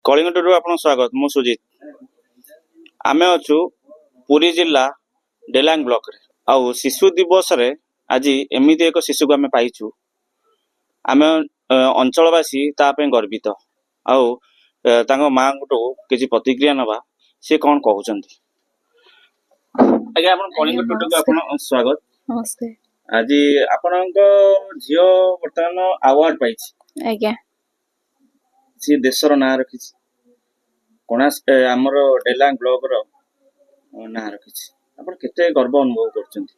Kalinga tour आपन स्वागत मु सुजित आमे अछु पुरी जिला डेलांग ब्लॉक रे आउ शिशु दिवस रे आज एमिति एक शिशु को आमे पाइछु आमे अंचलवासी ता पे गर्वित आउ तांको मां गुटो किछि प्रतिक्रिया नबा से कोन कहउचंती आगे आपन कलिंग टूर को आपन स्वागत नमस्ते आज आपनक झियो वर्तमान अवार्ड पाइछि आज्ञा सी देशर ना रखिछि कोणास हमर डेलांग ब्लॉक रो ना रखिछि आपण केते गर्व अनुभव करछंती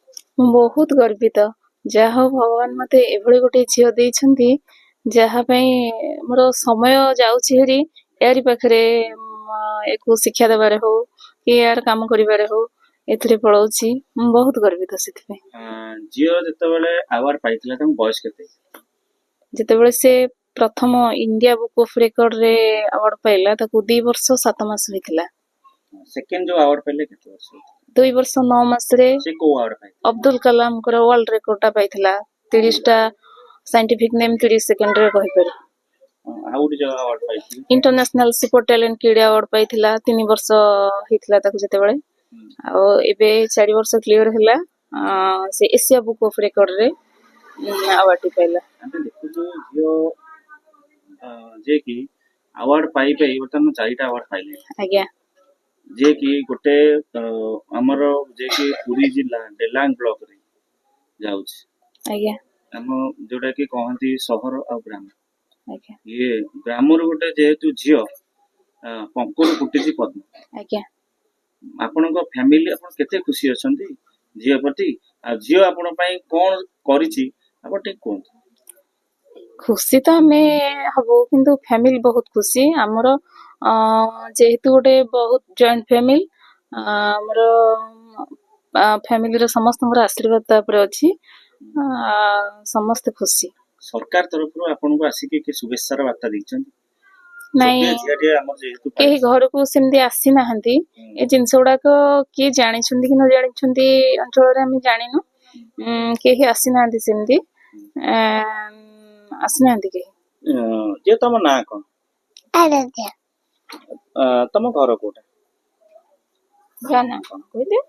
बहुत गर्वित जहा भगवान मते एभली गोटे झियो देइछंती जहा पई मोर समय जाउछि हेरी यारी पाखरे एको शिक्षा देबारे हो कि यार काम करिबारे हो एथरे पळौछि बहुत गर्वित सेति पे जियो जते बेले अवार्ड पाइथिला त बयस केते जते बेले से प्रथम इंडिया बुक ऑफ रिकॉर्ड रे अवार्ड पाइला ताकू 2 वर्ष 7 मास होइथिला सेकंड जो अवार्ड पहले केते वर्ष 2 वर्ष 9 मास रे से को अवार्ड पाइ अब्दुल कलाम को वर्ल्ड रिकॉर्ड ता पाइथिला 30 टा साइंटिफिक नेम 30 सेकंड रे कहि पारि आउट जो अवार्ड पाइथि international super talent kid award पाइथिला 3 वर्ष हिथिला ताकू जते बेले आ एबे 4 वर्ष क्लियर होला से एशिया बुक ऑफ रिकॉर्ड रे अवार्ड पाइला हम देखु जो जे की अवार्ड पाई पाई वर्तमान 4टा अवार्ड पाइले आज्ञा जे की गोटे हमर जे की पुरी जिला डेलांग ब्लॉक रे जाउछ आज्ञा हम जोटा की कहंती शहर आ ग्राम आज्ञा ये ग्रामर गोटे जेहेतु झियो पंकुर फुटिची पद्म आज्ञा आपनक फैमिली आपन केते खुशी अछंती झियो प्रति आ झियो आपन पई कोन करिछि आपन ठीक कोन खुशी तो हमें हबो किंतु फैमिली बहुत खुशी हमर जेहेतु गोटे बहुत जॉइंट फैमिली हमर फैमिली रो समस्त आशीर्वाद तापर अछि समस्त खुशी सरकार तरफ रो आपन को आसी के शुभेच्छार वार्ता दिछंती नहीं केही घर को सेमदी आसी नाहंती ए जिंस गुडा को के जानि छंती कि न जानि छंती अंचल रे हम जानिनु केही आसी नाहंती सेमदी आसी नाहंती के जे तम ना कोन आराध्या तम घर कोटा गाना कोन कहिदे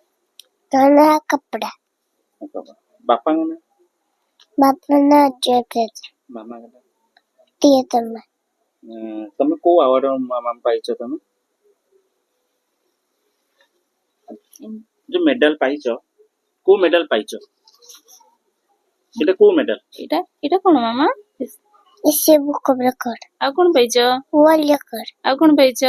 तला कपड़ा बापा ना जैकेट मामा तिए तम तमे को अवार्ड मामा पाइछ तमे जो मेडल पाइछ को मेडल पाइछ एटा को मेडल एटा कोन मामा इसे बुक ऑफ रिकॉर्ड आ कोन पाइछ वर्ल्ड रिकॉर्ड आ कोन पाइछ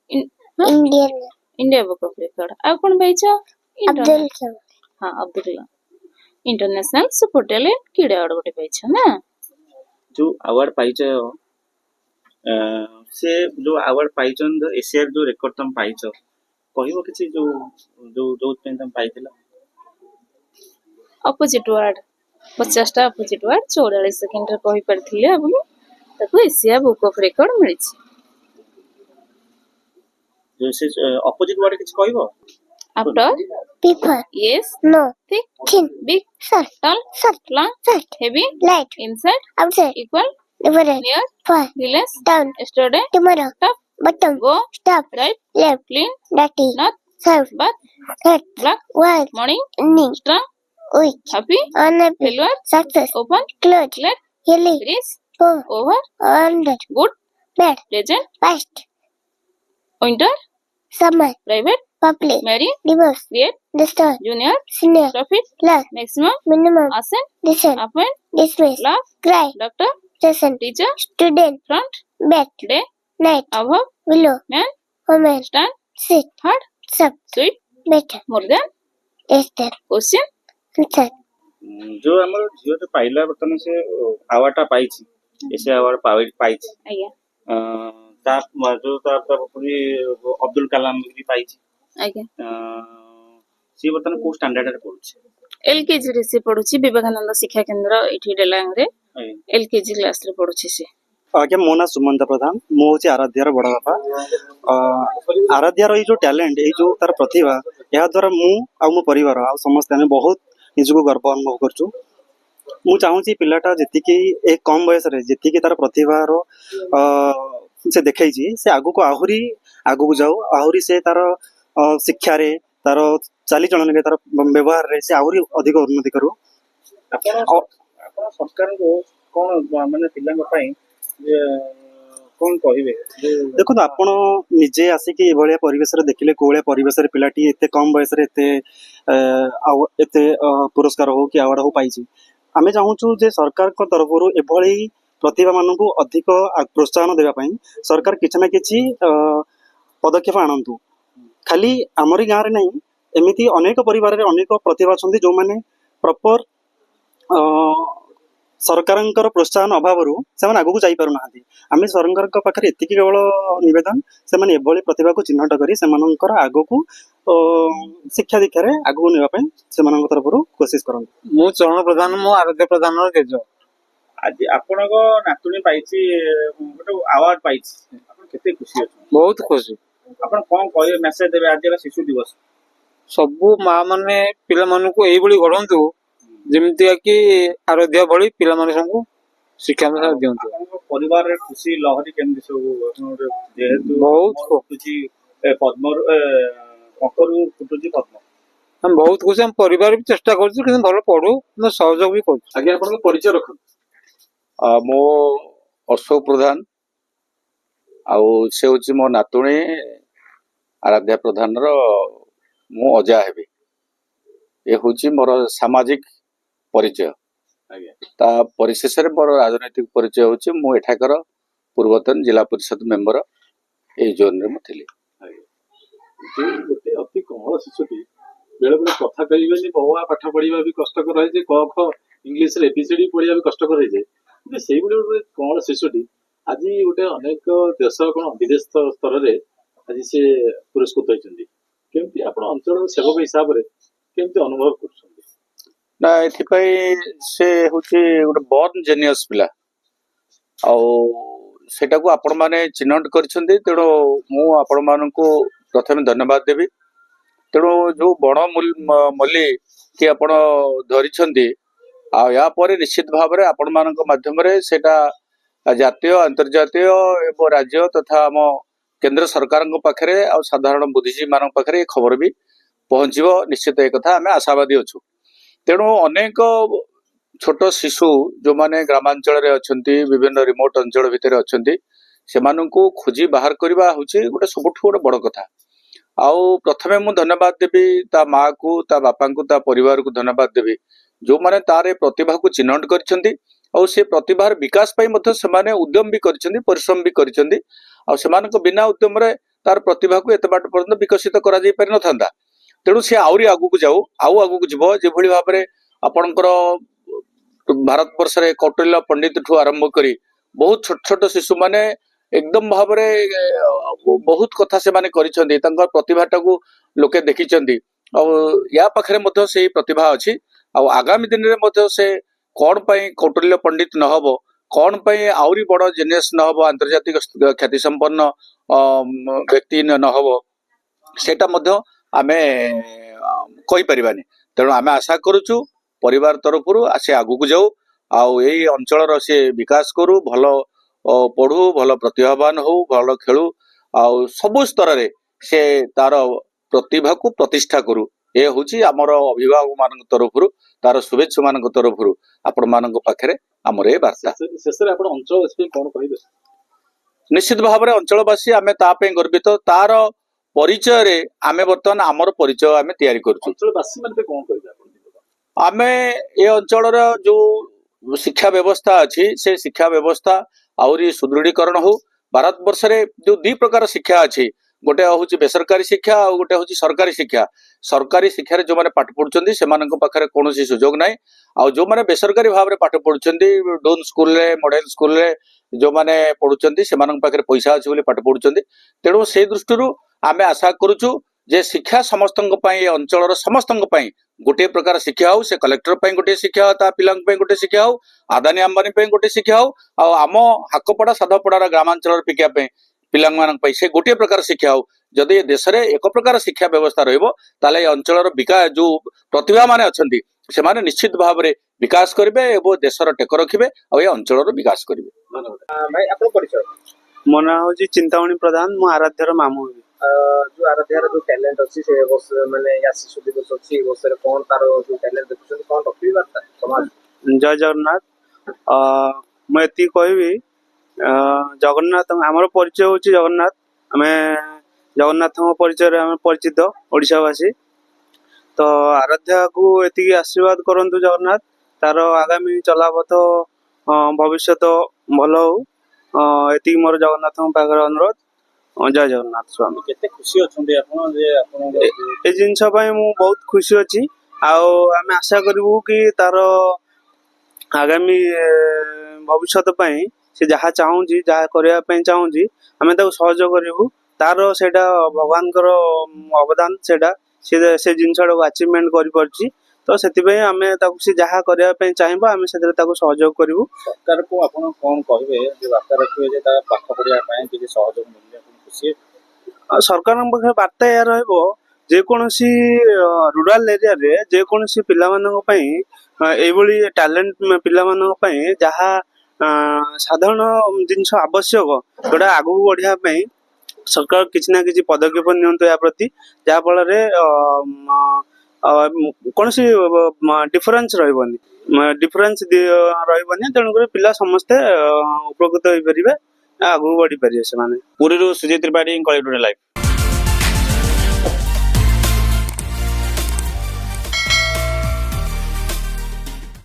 इंडिया बुक ऑफ रिकॉर्ड आ कोन पाइछ अब्दुल कलाम हां Abdul Kalam international super talent kid award गोटे पाइछ ना जो अवार्ड पाइछ से जो अवार्ड पाइछन एशिया जो रिकॉर्ड तम पाइछ कहिबो किछि जो जो जो तम पाइथिला अपोजिट वर्ड 50 टा अपोजिट वर्ड 44 सेकंड रे कहि परथिले अपन ताको एशिया बुक ऑफ रिकॉर्ड मिलि छी जो से अपोजिट वर्ड किछि कहिबो after paper yes no thick thin big short tall short long short heavy light inside outside equal near far village down yesterday tomorrow top bottom go stop right left clean dirty not south bath head black white morning evening strong weak happy unhappy failure success open close let healing rich poor over under good bad present past winter summer private public married divorce create destroy junior senior profit loss maximum minimum ascend descend appoint dismiss laugh cry doctor session teacher student front back day night above below man woman stand sit hard sub sweet better more than Esther question जो हमर जियो तो पाइला बर्तन से award ता पाइछि ऐसे award पाइछि आज्ञा ता जो ता पूरी अब्दुल कलाम भी पाइछि आज्ञा सी बर्तन को स्टैंडर्ड रे पढुछि एलकेजी रे से पढुछि विवेकानंद शिक्षा केंद्र इठी डेलांग रे एलकेजी क्लास रे पढुछि से आगे मो ना सुमंत प्रधान मो होची आराध्यार बड़ बापा आराध्यार ये जो टैलेंट ये जो तार प्रतिभा या द्वारा मु आ मो परिवार आ समस्त ने बहुत निजको गर्व अनुभव करछु मु चाहूची पिलाटा जति कि एक कम बयस रे जति कि तार प्रतिभा रो से देखी से आगु को आहरी आगु को जाऊ आहरी से तार शिक्षा रे तार चालीचलन तार व्यवहार रे से आहरी अधिक उन्नति करू। ଆପଣ ସରକାରଙ୍କୁ କଣ ମାନେ ପିଲାଙ୍କ ପାଇଁ କଣ କହିବେ? देखो आपण निजे आसिकी एभलिया परिवेश देखिले कोलिया परिवेश पिलाटी एते कम बयस एते पुरस्कार हो कि अवार्ड हो पाई आमे चाहूँ जे सरकार को तरफ एभली प्रतिभा मानू अधिक प्रोत्साहन देवाई सरकार किसी ना कि पदक्षेप आणतु। खाली आमरी गाँव में नहीं एमती अनेक परिवार अनेक प्रतिभा अच्छा जो मैंने प्रॉपर सरकार प्रोत्साहन अभाव से आगू जा पार ना आम सरकार पाखे एति केवल नवेदन से प्रतिभा को चिन्हट कर आग को शिक्षा दीक्षा आगू नापी से तरफ कोशिश कर। मु चरण प्रधान मो आराध्य प्रधान तेज आज आपण नातुणी पाइछि गोटे अवार्ड पाइछि आपण केते खुशी अछि? बहुत खुशी। आपण कोन कहे मेसेज देबे आज शिशु दिवस? सबु माँ माने पिला मानकु एई बळी गढंतु जेमति कि आराध्य भली पिला माने सबु शिक्षा में दियंतु। आपण परिवार रे खुशी लहरी केमि सब जेहेतु बहुत खुशी पद्म पकरू फुटुची पद्म हम बहुत खुशी। हम परिवार भी चेष्टा करछु कि भलो पढू न सहयोग भी करछु। आगे आपण परिचय रखु। मो अशोक प्रधान आउ से हूँ मो नातुणी आराध्या प्रधान मु अजा हेबी। ये हूँ मोर सामाजिक परिचय। ता परिशेष मोर राजनैतिक परिचय हूँ मु एठाकर पूर्वतन जिला परिषद मेंबर ए जोन रे मुथिली। गोटे अति कमल शिशुटी बेले बेले कथा कहबेनी बहुआ पाठ पढ़ा भी कष्टकर है क ख इंग्लिश रे एबीसीडी पढ़ा भी कष्टकर है से कमल शिशुटी आज गोटे अनेक देश कौन विदेश स्तर में आज से पुरस्कृत होती केमती आपण अंचल सेवक हिसाब से केमती अनुभव कर ना से हूँ गोटे बर्न जेनियस पिला आटा को आपण मैंने चिन्हट कर तेणु मु आपण मान प्रथम धन्यवाद देवी। तेणु जो बण मल्ली कि आप धरी या निश्चित भाव में आपण मान माध्यम जातीय अंतर्जातीय एवं राज्य तथा आम केंद्र सरकार पाखे आ साधारण बुद्धिजीवी मान पाखे खबर भी पहुंचो निश्चित एक कथा आम आशावादी अच्छु। तेणु अनेक छोट शिशु जो माने ग्रामांचल अच्छा विभिन्न रिमोट अंचल भितर अच्छा से खोजी बाहर करवा हूँ गोटे सबुठ गोटे बड़ कथा। आउ प्रथमे मु धन्यवाद देवी ता माँ को ता बापा को ता परिवार को धन्यवाद देवी जो माने तारे प्रतिभा को चिन्हट कर से प्रतिभार विकास से उद्यम भी कर परिश्रम भी कर बिना उद्यम तार प्रतिभा को एत बाट पर्यंत विकसित कर था। तेणु सी आहरी आगू को जाऊ आउ आगू को जीव जो भाव में आपणकर भारत वर्ष रे कौटिल्य पंडित ठू आरंभ करी बहुत छोट छोट शिशु माने एकदम भाव में बहुत कथा से माने करिसेंती प्रतिभाटा को लोके देखिचंती या पाखरे मध्य से प्रतिभा अच्छी आगामी दिन में से कौन पाई कौटिल्य पंडित न हबो कौन पाई आउरी बड़ जेनियस न हबो अंतर्जातिक ख्याति संपन्न व्यक्ति न हबो सेटा मध्य आमे कहि परिबानी। तेणु आमे आशा करूछु परिवार तरफ से आगू को जाऊ आउ यही अंचल से विकास करू भल पढ़ू भल प्रतिभावान हो भल खेलू आउ सबु स्तर रे से तार प्रतिभा को प्रतिष्ठा करू। ये हूँ आमर अभिभावक मान तरफ तार शुभेच्छु मान तरफ आपण मान पाखे आमर ये वार्ता। शेष में आपण अंचल कौन कहे? निश्चित भाव में अंचलवासी आम ताप गर्वित तार परिचय रे आमे बर्तमान आमर परिचय आमे तैयारी करछु। अंचलवासी मान कौन कहे? आमे ये अंचल जो शिक्षा व्यवस्था अच्छी से शिक्षा व्यवस्था आउरी सुदृढ़ीकरण हो। भारत वर्ष रे जो दी प्रकार शिक्षा अच्छी गोटे हूँ बेसरकारी शिक्षा और गोटे हूँ सरकारी शिक्षा। सरकारी शिक्षा जो मैंने पाठ पढ़ुंट से पाखे कौन सुजोग ना आ जो मैंने बेसरकारी भाव में पाठ पढ़ुंट डून स्कूल मॉडल स्कूल जो मैंने पढ़ुंट से पाखे पैसा अच्छे पाठ पढ़ुंट। तेणु से दृष्टि आम आशा करुचु जे शिक्षा समस्त अंचल समस्त गोटे प्रकार शिक्षा हो से कलेक्टर पे गोटे शिक्षा हो पिला गोटे शिक्षा हो आदानी अंबानी गोटे शिक्षा हो आम हाकपड़ा साधपड़ा ग्रामांचल पिका पिला से गोटे प्रकार शिक्षा हो। जदि देश में एक प्रकार शिक्षा व्यवस्था रही अंचल विकास जो प्रतिभा माने अच्छी से माने निश्चित भाव में विकास करेंगे और देशर टेक रखिए और ये अंचल विकास करेंगे। भाई आपन परिचय? ମୋ ନାଁ ହଉଛି ଚିନ୍ତାମଣି ପ୍ରଧାନ, ମୁଁ ଆରାଧ୍ୟାର ମାମୁଁ ହେବି। जो आराध्यार जो टैलेंट अच्छी से वर्ष माने या शिशु दिवस अच्छी वर्ष रे कोन तारो जो टैलेंट देखुछन कोन रखबी बार्ता समाज। जय जगन्नाथ। ମୁଁ ଏତିକି କହିବି, ଜଗନ୍ନାଥ ଆମର ପରିଚୟ ହଉଛି ଜଗନ୍ନାଥ। ଆମେ ଜଗନ୍ନାଥଙ୍କ ପରିଚୟରେ ଆମେ ପରିଚିତ ଓଡ଼ିଶାବାସୀ। ତ ଆରାଧ୍ୟାକୁ ଏତିକି ଆଶୀର୍ବାଦ କରନ୍ତୁ ଜଗନ୍ନାଥ, ତାର ଆଗାମୀ ଚଲାପଥ ଭବିଷ୍ୟତ ଭଲ ହଉ, ଏତିକି ମୋର ଜଗନ୍ନାଥଙ୍କ ପାଖରେ ଅନୁରୋଧ। ଜୟ ଜଗନ୍ନାଥ ସ୍ୱାମୀ। କେତେ ଖୁସି ଅଛନ୍ତି ଆପଣ ଯେ ଆପଣ ଏ ଜିନିଷ ପାଇଁ ମୁଁ ବହୁତ ଖୁସି ଅଛି। ଆଉ ଆମେ ଆଶା କରିବୁ କି ତାର ଆଗାମୀ ଭବିଷ୍ୟତ ପାଇଁ ସେ ଯାହା ଚାହୁଁଛି, ଯାହା କରିବା ପାଇଁ ଚାହୁଁଛି, ଆମେ ତାକୁ ସହଯୋଗ କରିବୁ। ତାର ସେଇଟା ଭଗବାନଙ୍କର ଅବଦାନ, ସେଇଟା ସେ ଜିନିଷଟାକୁ ଆଚିଭମେଣ୍ଟ କରିପାରୁଛି। ତ ସେଥିପାଇଁ ଆମେ ତାକୁ ସେ ଯାହା କରିବା ପାଇଁ ଚାହିଁବ ଆମେ ସେଥିରେ ତାକୁ ସହଯୋଗ କରିବୁ। ସରକାରକୁ ଆପଣ କଣ କହିବେ ଯେ ବାର୍ତ୍ତା ରଖିବେ ଯେ ତା ପାଠ ପଢିବା ପାଇଁ କିଛି ସହଯୋଗ ମିଳିଲେ ଆପଣ ଖୁସି ହେବେ? ସରକାରଙ୍କ ପାଖରେ ବାର୍ତ୍ତା ଏହା ରହିବ, ଯେକୌଣସି ରୁରାଲ ଏରିଆରେ ଯେକୌଣସି ପିଲାମାନଙ୍କ ପାଇଁ ଏଇଭଳି ଟ୍ୟାଲେଣ୍ଟ ପିଲାମାନଙ୍କ ପାଇଁ ଯାହା ସାଧାରଣ ଜିନିଷ ଆବଶ୍ୟକ, ଯୋଉଟା ଆଗକୁ ବଢିବା ପାଇଁ ସରକାର କିଛି ନା କିଛି ପଦକ୍ଷେପ ନିଅନ୍ତୁ ଏହା ପ୍ରତି, ଯାହା ଫଳରେ କୌଣସି ଡିଫରେନ୍ସ ରହିବନି, ତେଣୁକରି ପିଲା ସମସ୍ତେ ଉପକୃତ ହେଇପାରିବେ, ଆଗକୁ ବଢି ପାରିବେ ସେମାନେ। ପୁରୀରୁ ସୁଜିତ ତ୍ରିପାଠୀ, କଳିଙ୍ଗ ଟୁଡେ ଲାଇଭ।